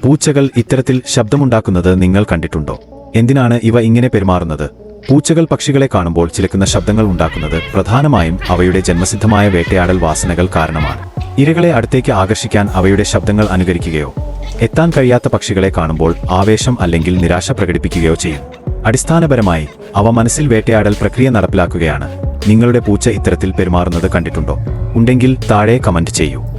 പൂച്ചകൾ ഇത്തരത്തിൽ ശബ്ദമുണ്ടാക്കുന്നത് നിങ്ങൾ കണ്ടിട്ടുണ്ടോ? എന്തിനാണ് ഇവ ഇങ്ങനെ പെരുമാറുന്നത്? പൂച്ചകൾ പക്ഷികളെ കാണുമ്പോൾ ചിലക്കുന്ന ശബ്ദങ്ങൾ ഉണ്ടാക്കുന്നത് പ്രധാനമായും അവയുടെ ജന്മസിദ്ധമായ വേട്ടയാടൽ വാസനകൾ കാരണമാണ്. ഇരകളെ അടുത്തേക്ക് ആകർഷിക്കാൻ അവയുടെ ശബ്ദങ്ങൾ അനുകരിക്കുകയോ എത്താൻ കഴിയാത്ത പക്ഷികളെ കാണുമ്പോൾ ആവേശം അല്ലെങ്കിൽ നിരാശ പ്രകടിപ്പിക്കുകയോ ചെയ്യും. അടിസ്ഥാനപരമായി അവ മനസ്സിൽ വേട്ടയാടൽ പ്രക്രിയ നടപ്പിലാക്കുകയാണ്. നിങ്ങളുടെ പൂച്ച ഇത്തരത്തിൽ പെരുമാറുന്നത് കണ്ടിട്ടുണ്ടോ? ഉണ്ടെങ്കിൽ താഴെ കമന്റ് ചെയ്യൂ.